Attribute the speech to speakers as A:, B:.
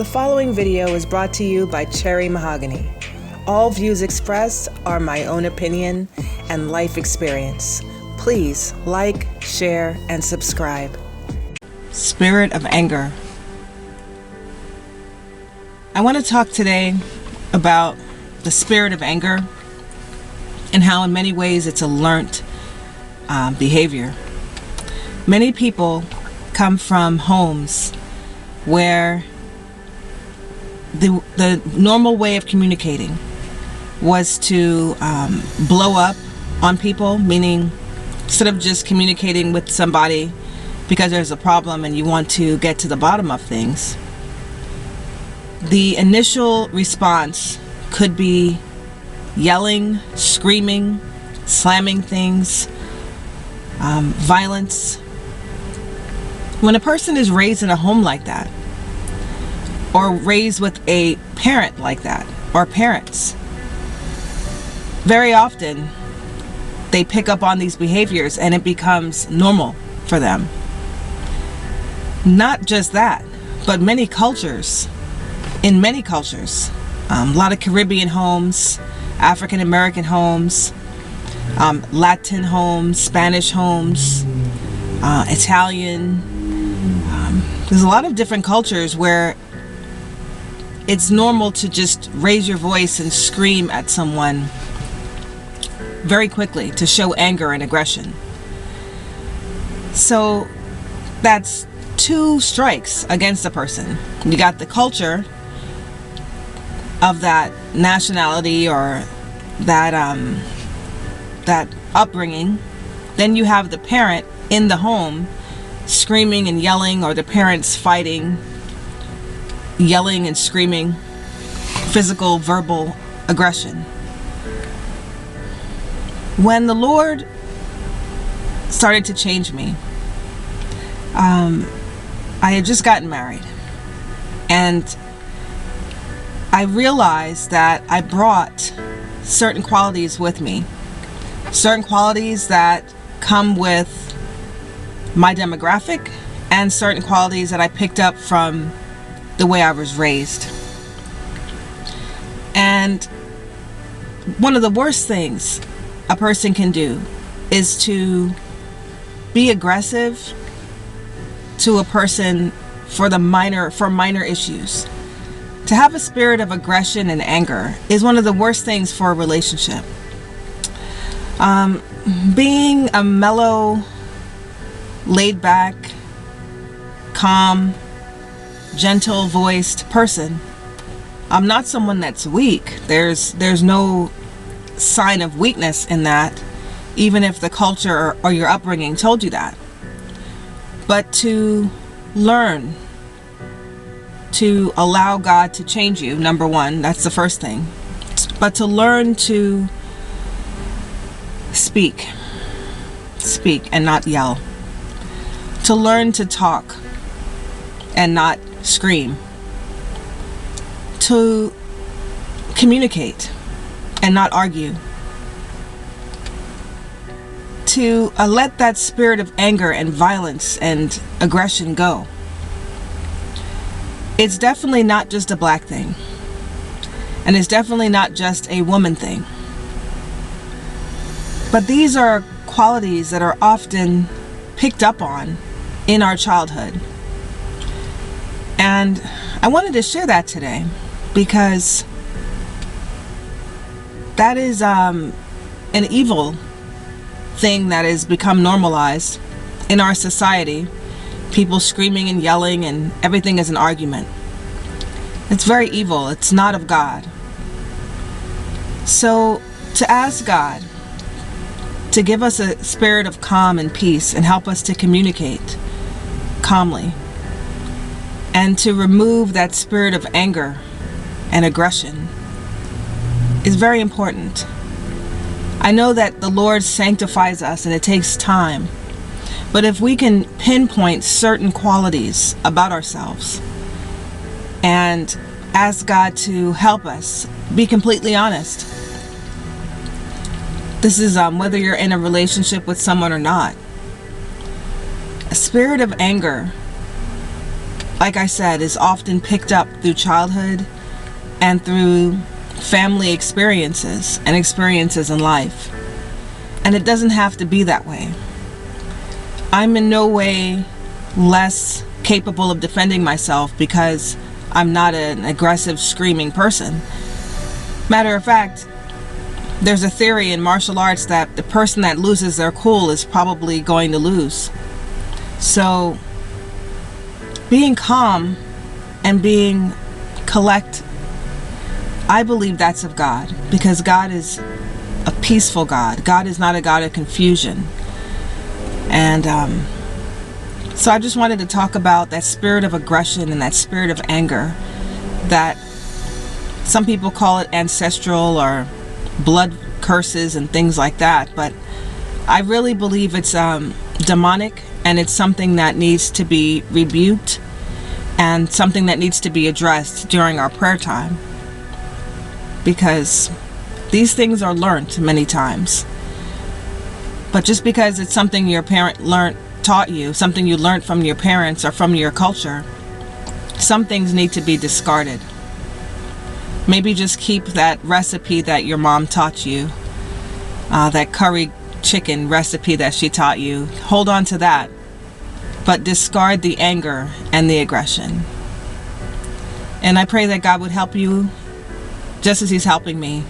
A: The following video is brought to you by Mahogany. All views expressed are my own opinion and life experience. Please like, share, and subscribe. Spirit of anger. I want to talk today about the spirit of anger and how in many ways it's a learnt behavior. Many people come from homes where the normal way of communicating was to blow up on people, meaning instead of just communicating with somebody because there's a problem and you want to get to the bottom of things, the initial response could be yelling, screaming, slamming things, violence. When a person is raised in a home like that, or raised with a parent like that, or parents, very often they pick up on these behaviors and it becomes normal for them. Not just that, but in many cultures, a lot of Caribbean homes, African American homes, Latin homes, Spanish homes, Italian. There's a lot of different cultures where it's normal to just raise your voice and scream at someone very quickly to show anger and aggression. So that's two strikes against a person. You got the culture of that nationality or that upbringing. Then you have the parent in the home screaming and yelling, or the parents fighting, yelling and screaming, physical, verbal aggression. When the Lord started to change me, I had just gotten married, and I realized that I brought certain qualities with me, certain qualities that come with my demographic, and certain qualities that I picked up from the way I was raised. And one of the worst things a person can do is to be aggressive to a person for minor issues. To have a spirit of aggression and anger is one of the worst things for a relationship. Being a mellow, laid back, calm, gentle voiced person, I'm not someone that's weak. There's no sign of weakness in that, even if the culture or your upbringing told you that. But to learn to allow God to change you, number one, that's the first thing. But to learn to speak and not yell. To learn to talk and not scream. To communicate and not argue. To let that spirit of anger and violence and aggression go. It's definitely not just a black thing. And it's definitely not just a woman thing. But these are qualities that are often picked up on in our childhood. And I wanted to share that today because that is an evil thing that has become normalized in our society. People screaming and yelling and everything is an argument. It's very evil. It's not of God. So to ask God to give us a spirit of calm and peace and help us to communicate calmly, and to remove that spirit of anger and aggression is very important. I know that the Lord sanctifies us and it takes time, but if we can pinpoint certain qualities about ourselves and ask God to help us be completely honest. This is whether you're in a relationship with someone or not. A spirit of anger like I said, is often picked up through childhood and through family experiences and experiences in life. And it doesn't have to be that way. I'm in no way less capable of defending myself because I'm not an aggressive, screaming person. Matter of fact, there's a theory in martial arts that the person that loses their cool is probably going to lose. So being calm and being collect, I believe that's of God, because God is a peaceful God. God is not a God of confusion. And so I just wanted to talk about that spirit of aggression and that spirit of anger that some people call it ancestral or blood curses and things like that, but I really believe it's demonic, and it's something that needs to be rebuked and something that needs to be addressed during our prayer time, because these things are learned many times. But just because it's something your parent taught you, something you learned from your parents or from your culture, some things need to be discarded. Maybe just keep that recipe that your mom taught you, that curry chicken recipe that she taught you. Hold on to that, but discard the anger and the aggression. And I pray that God would help you just as He's helping me